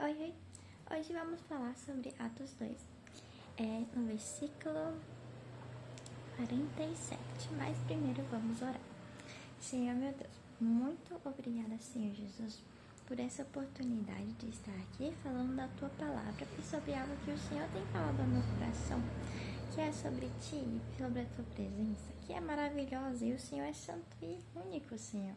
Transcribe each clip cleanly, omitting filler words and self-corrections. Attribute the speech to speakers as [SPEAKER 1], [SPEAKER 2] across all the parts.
[SPEAKER 1] Oi, hoje vamos falar sobre Atos 2, no versículo 47, mas primeiro vamos orar. Senhor meu Deus, muito obrigada, Senhor Jesus, por essa oportunidade de estar aqui falando da Tua Palavra e sobre algo que o Senhor tem falado ao meu coração, que é sobre Ti, sobre a Tua presença, que é maravilhosa e o Senhor é santo e único, Senhor.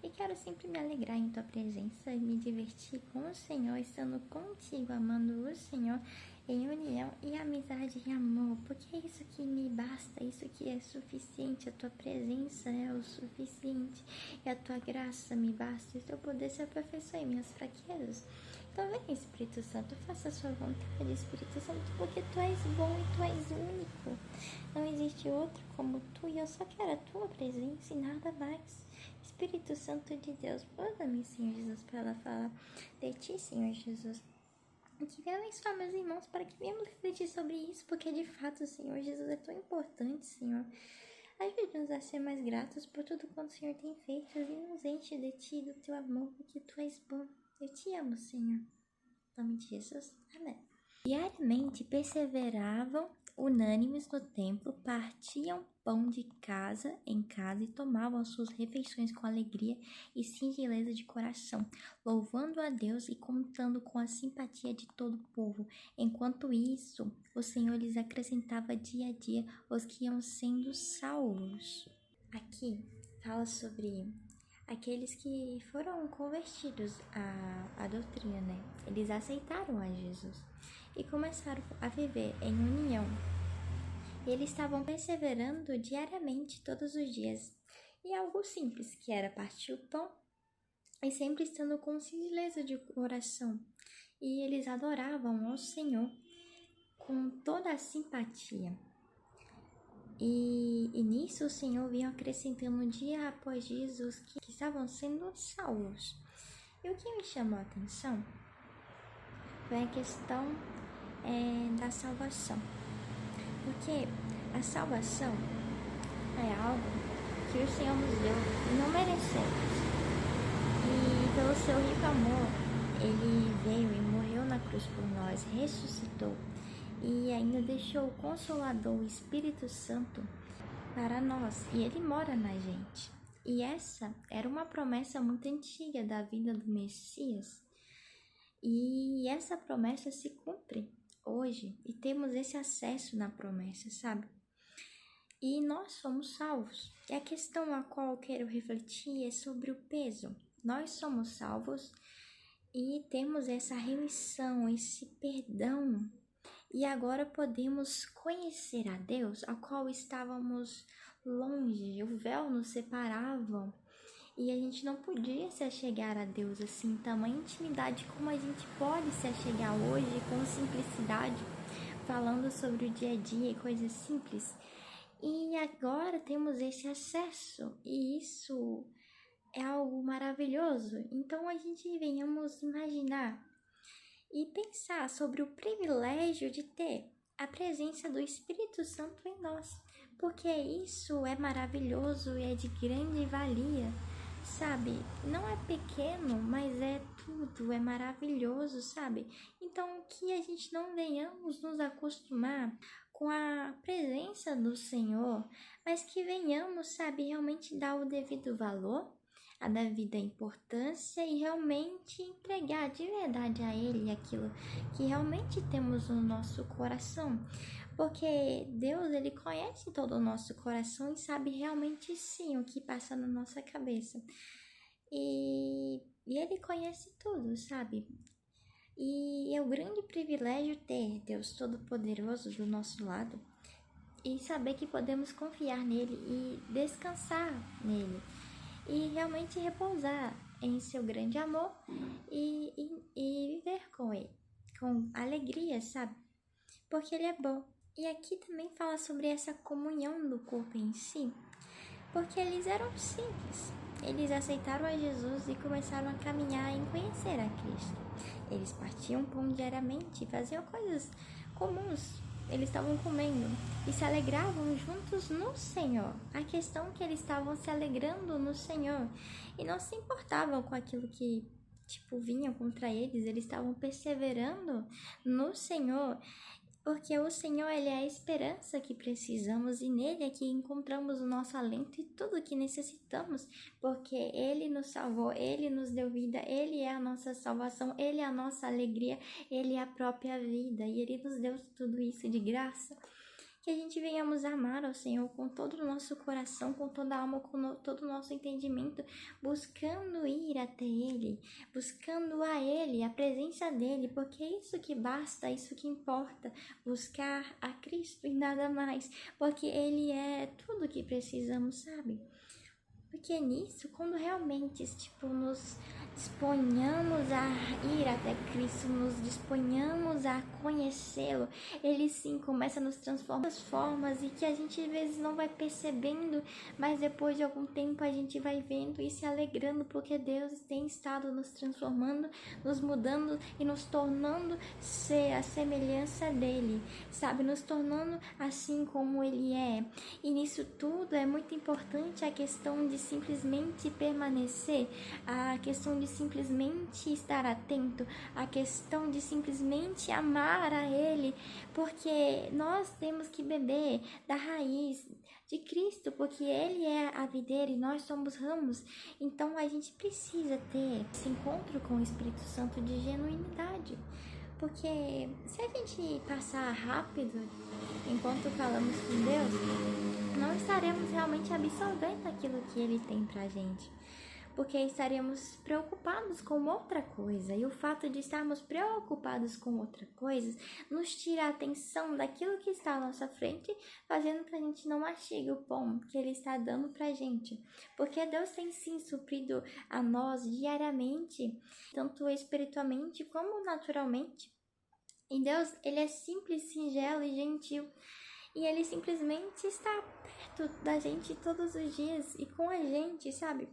[SPEAKER 1] E quero sempre me alegrar em Tua presença e me divertir com o Senhor, estando contigo, amando o Senhor em união e amizade e amor, porque é isso que me basta, isso que é suficiente, a Tua presença é o suficiente e a Tua graça me basta, e o Teu poder se aperfeiçoa em minhas fraquezas. Então vem, Espírito Santo, faça a sua vontade, Espírito Santo, porque Tu és bom e Tu és único. Não existe outro como Tu e eu só quero a Tua presença e nada mais. Espírito Santo de Deus, usa-me, Senhor Jesus, para falar de Ti, Senhor Jesus. E que venha abençoar meus irmãos para que venhamos refletir sobre isso, porque de fato, Senhor Jesus, é tão importante, Senhor. Ajude-nos a ser mais gratos por tudo quanto o Senhor tem feito e nos enche de Ti, do Teu amor, porque Tu és bom. Eu Te amo, Senhor. Em nome de Jesus. Amém. Diariamente perseveravam unânimes no templo, partiam pão de casa em casa e tomavam suas refeições com alegria e singeleza de coração, louvando a Deus e contando com a simpatia de todo o povo. Enquanto isso, o Senhor lhes acrescentava dia a dia os que iam sendo salvos. Aqui fala sobre aqueles que foram convertidos à doutrina, né? Eles aceitaram a Jesus e começaram a viver em união. Eles estavam perseverando diariamente, todos os dias, e algo simples, que era partir o pão e sempre estando com singeleza de coração. E eles adoravam ao Senhor com toda a simpatia. E nisso o Senhor vinha acrescentando dia após dia os que estavam sendo salvos. E o que me chamou a atenção foi a questão da salvação. Porque a salvação é algo que o Senhor nos deu e não merecemos. E pelo seu rico amor, Ele veio e morreu na cruz por nós, ressuscitou e ainda deixou o Consolador, o Espírito Santo, para nós. E Ele mora na gente. E essa era uma promessa muito antiga da vinda do Messias. E essa promessa se cumpre hoje e temos esse acesso na promessa, sabe? E nós somos salvos. E a questão a qual eu quero refletir é sobre o peso. Nós somos salvos e temos essa remissão, esse perdão. E agora podemos conhecer a Deus, a qual estávamos longe, o véu nos separava. E a gente não podia se achegar a Deus assim, tamanha intimidade como a gente pode se achegar hoje, com simplicidade, falando sobre o dia a dia e coisas simples. E agora temos esse acesso, e isso é algo maravilhoso. Então a gente venhamos imaginar e pensar sobre o privilégio de ter a presença do Espírito Santo em nós, porque isso é maravilhoso e é de grande valia. Sabe, não é pequeno, mas é tudo, é maravilhoso, sabe? Então, que a gente não venhamos nos acostumar com a presença do Senhor, mas que venhamos, sabe, realmente dar o devido valor, a devida importância e realmente entregar de verdade a Ele aquilo que realmente temos no nosso coração. Porque Deus, Ele conhece todo o nosso coração e sabe realmente sim o que passa na nossa cabeça. E Ele conhece tudo, sabe? E é um grande privilégio ter Deus Todo-Poderoso do nosso lado e saber que podemos confiar nele e descansar nele e realmente repousar em seu grande amor e viver com ele, com alegria, sabe? Porque ele é bom. E aqui também fala sobre essa comunhão do corpo em si, porque eles eram simples. Eles aceitaram a Jesus e começaram a caminhar em conhecer a Cristo. Eles partiam pão diariamente, faziam coisas comuns. Eles estavam comendo e se alegravam juntos no Senhor. A questão é que eles estavam se alegrando no Senhor e não se importavam com aquilo que vinham contra eles estavam perseverando no Senhor, porque o Senhor, Ele é a esperança que precisamos e nele é que encontramos o nosso alento e tudo o que necessitamos, porque Ele nos salvou, Ele nos deu vida, Ele é a nossa salvação, Ele é a nossa alegria, Ele é a própria vida e Ele nos deu tudo isso de graça. Que a gente venhamos amar ao Senhor com todo o nosso coração, com toda a alma, com todo o nosso entendimento, buscando ir até Ele, buscando a Ele, a presença dEle, porque é isso que basta, é isso que importa, buscar a Cristo e nada mais, porque Ele é tudo que precisamos, sabe? Porque nisso, quando realmente, nos disponhamos a ir até Cristo, nos disponhamos a conhecê-lo, Ele sim começa a nos transformar das formas e que a gente às vezes não vai percebendo, mas depois de algum tempo a gente vai vendo e se alegrando, porque Deus tem estado nos transformando, nos mudando e nos tornando ser a semelhança dEle, sabe? Nos tornando assim como Ele é. E nisso tudo é muito importante a questão de simplesmente permanecer, a questão de simplesmente estar atento, a questão de simplesmente amar a Ele, porque nós temos que beber da raiz de Cristo, porque Ele é a videira e nós somos ramos. Então a gente precisa ter esse encontro com o Espírito Santo de genuinidade, porque se a gente passar rápido enquanto falamos com Deus, não estaremos realmente absorvendo aquilo que Ele tem pra gente, porque estaremos preocupados com outra coisa, e o fato de estarmos preocupados com outra coisa nos tira a atenção daquilo que está à nossa frente, fazendo que a gente não mastigue o pão que Ele está dando pra gente, porque Deus tem sim suprido a nós diariamente, tanto espiritualmente como naturalmente. E Deus, Ele é simples, singelo e gentil. E Ele simplesmente está perto da gente todos os dias e com a gente, sabe?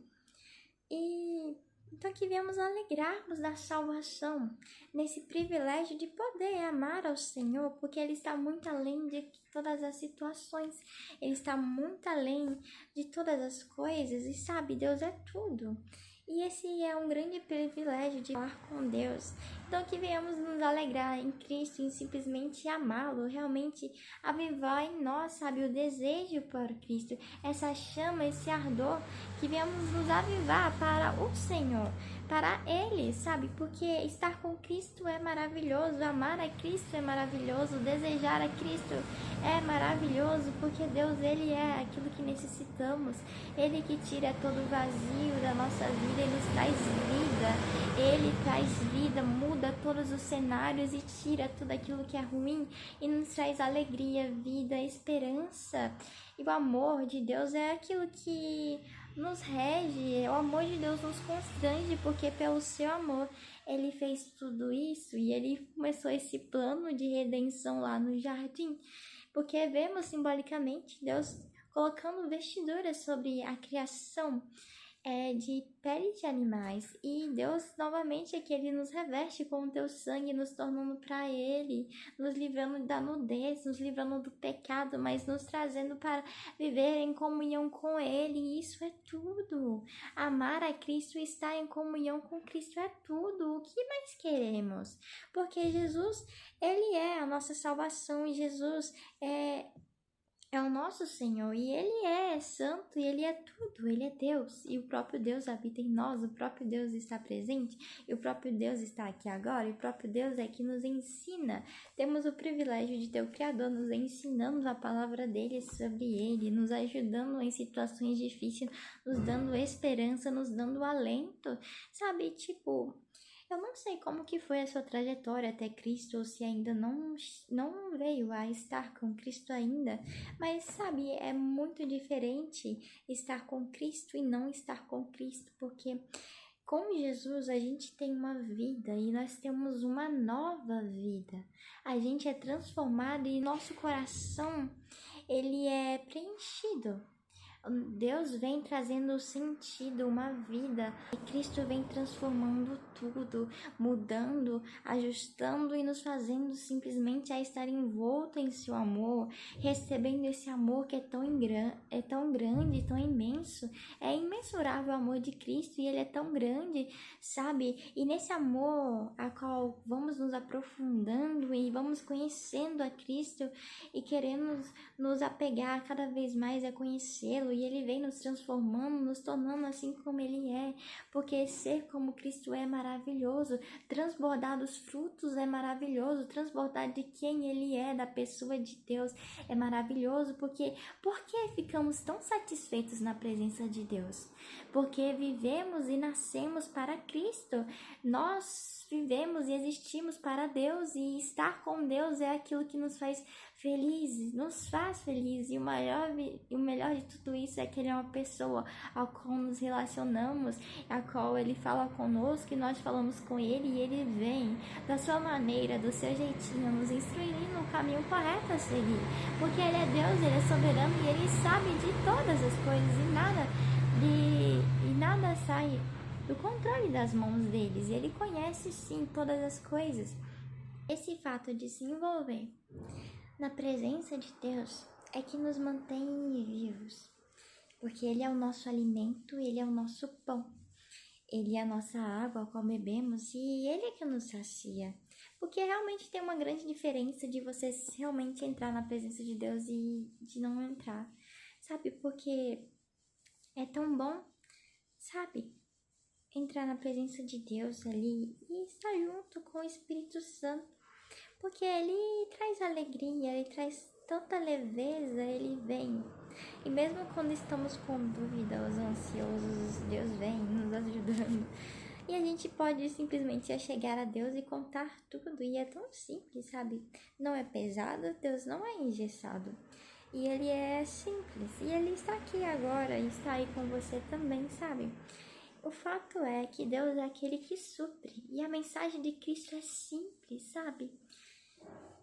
[SPEAKER 1] E então que viemos alegrarmos da salvação, nesse privilégio de poder amar ao Senhor, porque Ele está muito além de todas as situações, Ele está muito além de todas as coisas e sabe, Deus é tudo. E esse é um grande privilégio de falar com Deus. Então que venhamos nos alegrar em Cristo, em simplesmente amá-lo, realmente avivar em nós, sabe, o desejo por Cristo, essa chama, esse ardor, que venhamos nos avivar para o Senhor, para Ele, sabe, porque estar com Cristo é maravilhoso, amar a Cristo é maravilhoso, desejar a Cristo é maravilhoso, porque Deus, Ele é aquilo que necessitamos, Ele que tira todo o vazio da nossa vida, Ele traz vida, Ele traz vida, muda todos os cenários e tira tudo aquilo que é ruim e nos traz alegria, vida, esperança. E o amor de Deus é aquilo que nos rege, o amor de Deus nos constrange, porque pelo seu amor Ele fez tudo isso e Ele começou esse plano de redenção lá no jardim, porque vemos simbolicamente Deus colocando vestiduras sobre a criação de pele de animais, e Deus novamente é que Ele nos reveste com o teu sangue, nos tornando para Ele, nos livrando da nudez, nos livrando do pecado, mas nos trazendo para viver em comunhão com Ele, e isso é tudo. Amar a Cristo e estar em comunhão com Cristo é tudo. O que mais queremos? Porque Jesus, Ele é a nossa salvação, e Jesus é o nosso Senhor, e Ele é santo, e Ele é tudo, Ele é Deus, e o próprio Deus habita em nós, o próprio Deus está presente, e o próprio Deus está aqui agora, e o próprio Deus é que nos ensina. Temos o privilégio de ter o Criador nos ensinando a palavra dEle sobre Ele, nos ajudando em situações difíceis, nos dando esperança, nos dando alento, sabe, eu não sei como que foi a sua trajetória até Cristo, ou se ainda não veio a estar com Cristo ainda, mas sabe, é muito diferente estar com Cristo e não estar com Cristo, porque com Jesus a gente tem uma vida e nós temos uma nova vida. A gente é transformado e nosso coração, ele é preenchido. Deus vem trazendo sentido, uma vida. E Cristo vem transformando tudo, mudando, ajustando e nos fazendo simplesmente a estar envolto em seu amor, recebendo esse amor que é tão grande, tão imenso. É imensurável o amor de Cristo e ele é tão grande, sabe? E nesse amor a qual vamos nos aprofundando e vamos conhecendo a Cristo e queremos nos apegar cada vez mais a conhecê-lo, e ele vem nos transformando, nos tornando assim como ele é, porque ser como Cristo é maravilhoso, transbordar dos frutos é maravilhoso, transbordar de quem ele é, da pessoa de Deus é maravilhoso, porque por que ficamos tão satisfeitos na presença de Deus? Porque vivemos e nascemos para Cristo, nós vivemos e existimos para Deus, e estar com Deus é aquilo que nos faz felizes, nos faz felizes, e o melhor de tudo isso é que ele é uma pessoa ao qual nos relacionamos, a qual ele fala conosco e nós falamos com ele, e ele vem da sua maneira, do seu jeitinho, nos instruindo no caminho correto a seguir, porque ele é Deus, ele é soberano e ele sabe de todas as coisas, e nada sai do controle das mãos deles. Ele conhece sim todas as coisas. Esse fato de se envolver na presença de Deus é que nos mantém vivos, porque ele é o nosso alimento, ele é o nosso pão, ele é a nossa água a qual bebemos, e ele é que nos sacia. Porque realmente tem uma grande diferença de você realmente entrar na presença de Deus e de não entrar, sabe? Porque é tão bom, sabe, entrar na presença de Deus ali e estar junto com o Espírito Santo, porque ele traz alegria, ele traz tanta leveza, ele vem. E mesmo quando estamos com dúvidas, ansiosos, Deus vem nos ajudando. E a gente pode simplesmente chegar a Deus e contar tudo, e é tão simples, sabe? Não é pesado, Deus não é engessado. E ele é simples, e ele está aqui agora, e está aí com você também, sabe? O fato é que Deus é aquele que supre, e a mensagem de Cristo é simples, sabe?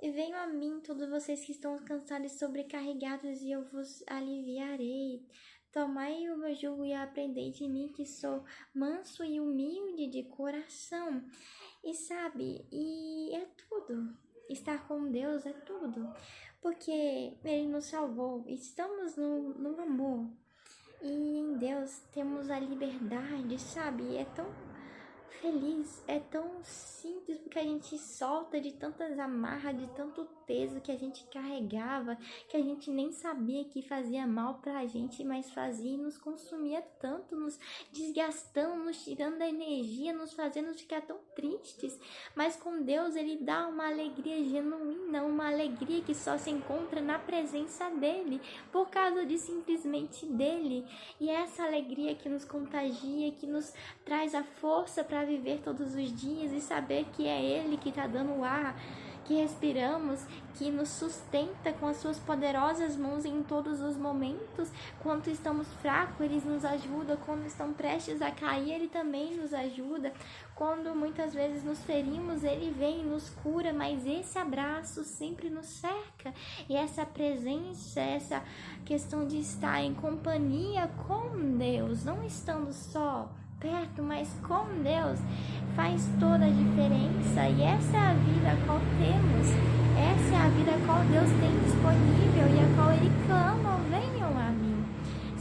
[SPEAKER 1] E venham a mim todos vocês que estão cansados e sobrecarregados, e eu vos aliviarei. Tomai o meu jugo e aprendei de mim, que sou manso e humilde de coração. E sabe, e é tudo. Estar com Deus é tudo. Porque Ele nos salvou. Estamos no amor. E em Deus temos a liberdade, sabe? É tão feliz, é tão simples, porque a gente solta de tantas amarras, de tanto peso que a gente carregava, que a gente nem sabia que fazia mal pra gente, mas fazia e nos consumia tanto, nos desgastando, nos tirando da energia, nos fazendo ficar tão tristes. Mas com Deus ele dá uma alegria genuína, uma alegria que só se encontra na presença dele, por causa de simplesmente dele. E é essa alegria que nos contagia, que nos traz a força para viver todos os dias e saber que é ele que está dando o ar que respiramos, que nos sustenta com as suas poderosas mãos em todos os momentos. Quando estamos fracos, ele nos ajuda. Quando estamos prestes a cair, ele também nos ajuda. Quando muitas vezes nos ferimos, ele vem e nos cura, mas esse abraço sempre nos cerca. E essa presença, essa questão de estar em companhia com Deus, não estando só perto, mas com Deus, faz toda a diferença. E essa é a vida a qual temos, essa é a vida a qual Deus tem disponível e a qual Ele clama: venham a mim.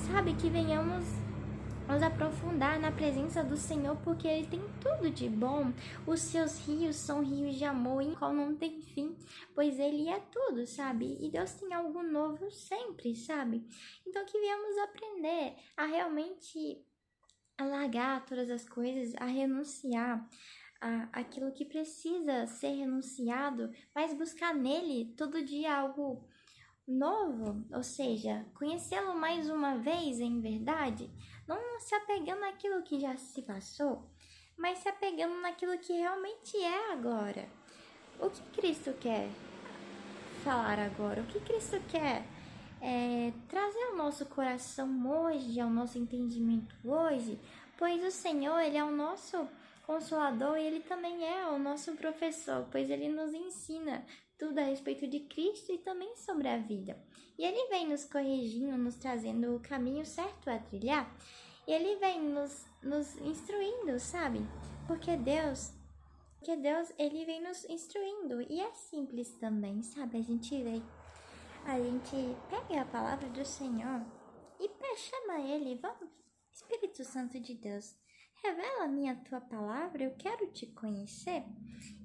[SPEAKER 1] Sabe, que venhamos nos aprofundar na presença do Senhor, porque Ele tem tudo de bom. Os seus rios são rios de amor, em qual não tem fim, pois Ele é tudo, sabe? E Deus tem algo novo sempre, sabe? Então que viemos aprender a realmente a largar todas as coisas, a renunciar aquilo que precisa ser renunciado, mas buscar nele todo dia algo novo, ou seja, conhecê-lo mais uma vez em verdade, não se apegando naquilo que já se passou, mas se apegando naquilo que realmente é agora. O que Cristo quer falar agora? O que Cristo quer trazer ao nosso coração hoje, ao nosso entendimento hoje? Pois o Senhor, Ele é o nosso Consolador, e Ele também é o nosso professor, pois Ele nos ensina tudo a respeito de Cristo e também sobre a vida. E Ele vem nos corrigindo, nos trazendo o caminho certo a trilhar, e Ele vem nos instruindo, sabe? Porque Deus, Ele vem nos instruindo, e é simples também, sabe? A gente pega a palavra do Senhor e chama Ele, vamos, Espírito Santo de Deus, revela-me a tua palavra, eu quero te conhecer.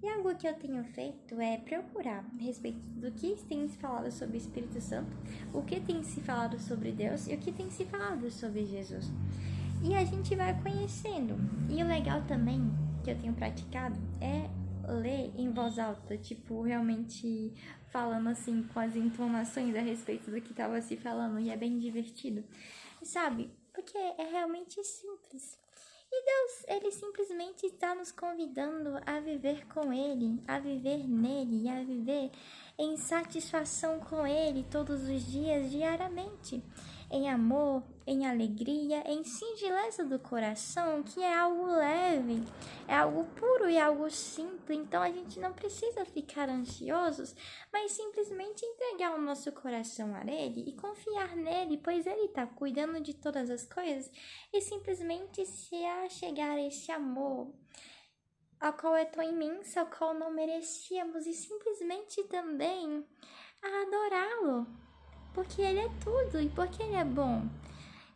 [SPEAKER 1] E algo que eu tenho feito é procurar a respeito do que tem se falado sobre o Espírito Santo, o que tem se falado sobre Deus e o que tem se falado sobre Jesus. E a gente vai conhecendo. E o legal também que eu tenho praticado é ler em voz alta, tipo, realmente falando assim com as entonações a respeito do que estava se falando, e é bem divertido, sabe? Porque é realmente simples. E Deus, Ele simplesmente está nos convidando a viver com Ele, a viver nele e a viver em satisfação com Ele todos os dias, diariamente. Em amor, em alegria, em singeleza do coração, que é algo leve, é algo puro e algo simples. Então a gente não precisa ficar ansiosos, mas simplesmente entregar o nosso coração a Ele e confiar nele, pois Ele está cuidando de todas as coisas, e simplesmente se achegar a esse amor, ao qual é tão imenso, ao qual não merecíamos, e simplesmente também a adorá-lo, porque Ele é tudo e porque Ele é bom.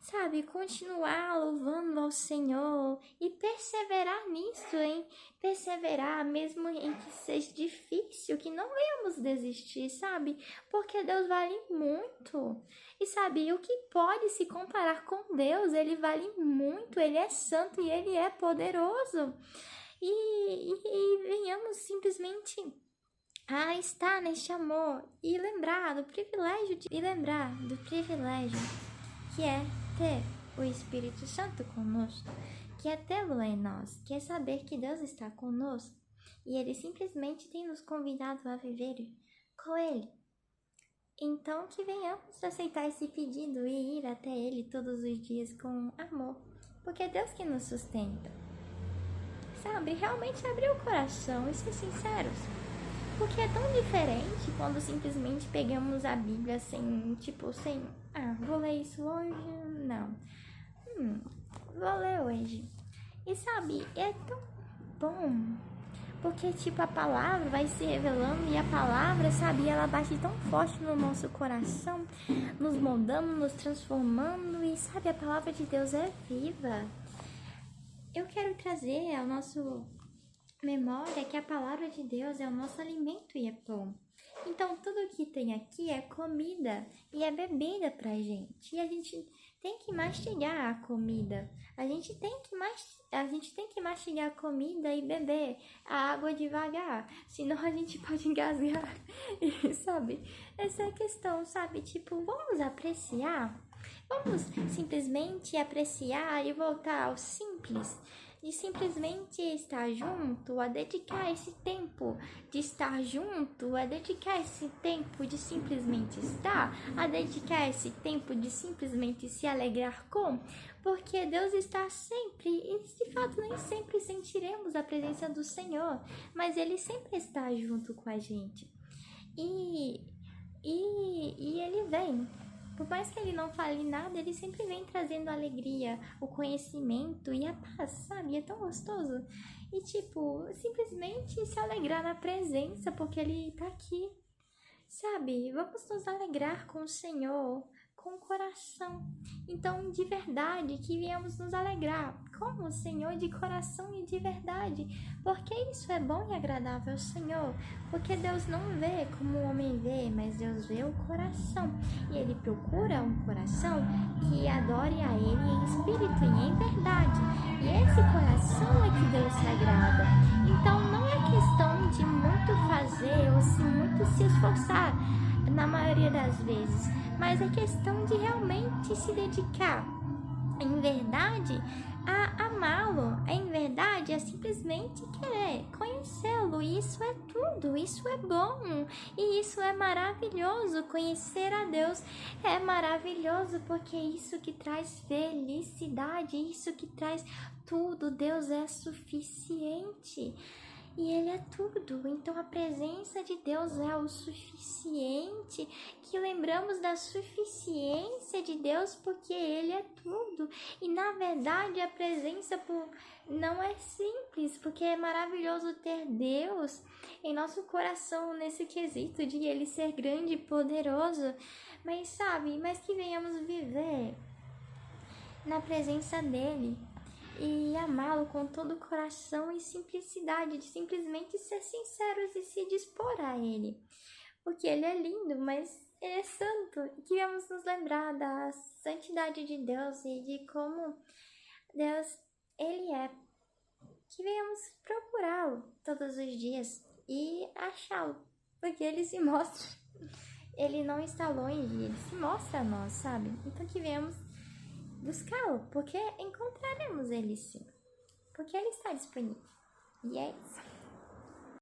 [SPEAKER 1] Sabe, continuar louvando ao Senhor e perseverar nisso, hein? Perseverar mesmo em que seja difícil, que não venhamos desistir, sabe? Porque Deus vale muito. E sabe, o que pode se comparar com Deus? Ele vale muito, Ele é santo e Ele é poderoso. E venhamos simplesmente a estar neste amor e lembrar do privilégio que é ter o Espírito Santo conosco, que é tê-lo em nós, que é saber que Deus está conosco e Ele simplesmente tem nos convidado a viver com Ele. Então que venhamos aceitar esse pedido e ir até Ele todos os dias com amor, porque é Deus que nos sustenta. Sabe, realmente abrir o coração e ser sinceros. Porque é tão diferente quando simplesmente pegamos a Bíblia sem, vou ler isso hoje? Não. Vou ler hoje. E sabe, é tão bom. Porque, a palavra vai se revelando e a palavra, sabe, ela bate tão forte no nosso coração, nos moldando, nos transformando. E, sabe, a palavra de Deus é viva. Eu quero trazer ao nosso memória que a palavra de Deus é o nosso alimento e é bom. Então, tudo que tem aqui é comida e é bebida pra gente. E a gente tem que mastigar a comida. A gente tem que mastigar a comida e beber a água devagar. Senão a gente pode engasgar. E, sabe? Essa é a questão, sabe? Vamos apreciar. Vamos simplesmente apreciar e voltar ao simples. De simplesmente estar junto, a dedicar esse tempo de estar junto, a dedicar esse tempo de simplesmente estar, a dedicar esse tempo de simplesmente se alegrar com, porque Deus está sempre, e de fato nem sempre sentiremos a presença do Senhor, mas Ele sempre está junto com a gente. E Ele vem. Por mais que Ele não fale nada, Ele sempre vem trazendo a alegria, o conhecimento e a paz, sabe? É tão gostoso. E, simplesmente se alegrar na presença, porque Ele tá aqui, sabe? Vamos nos alegrar com o Senhor, com o coração. Então, de verdade, que viemos nos alegrar com o Senhor de coração e de verdade, porque isso é bom e agradável ao Senhor, porque Deus não vê como o homem vê, mas Deus vê o coração, e Ele procura um coração que adore a Ele em espírito e em verdade, e esse coração é que Deus se agrada. Então, não é questão de muito fazer ou muito se esforçar, na maioria das vezes, mas é questão de realmente se dedicar em verdade a amá-lo, em verdade a simplesmente querer conhecê-lo. E isso é tudo, isso é bom e isso é maravilhoso. Conhecer a Deus é maravilhoso, porque é isso que traz felicidade, isso que traz tudo, Deus é suficiente. E Ele é tudo, então a presença de Deus é o suficiente, que lembramos da suficiência de Deus porque Ele é tudo. E na verdade a presença não é simples, porque é maravilhoso ter Deus em nosso coração nesse quesito de Ele ser grande e poderoso, mas que venhamos viver na presença dEle e amá-lo com todo o coração e simplicidade, de simplesmente ser sinceros e se dispor a Ele. Porque Ele é lindo, mas Ele é santo. E que vamos nos lembrar da santidade de Deus e de como Deus, Ele é. Que venhamos procurá-lo todos os dias e achá-lo. Porque Ele se mostra. Ele não está longe, Ele se mostra a nós, sabe? Então que venhamos buscá-lo, porque encontraremos Ele sim, porque Ele está disponível. E é isso.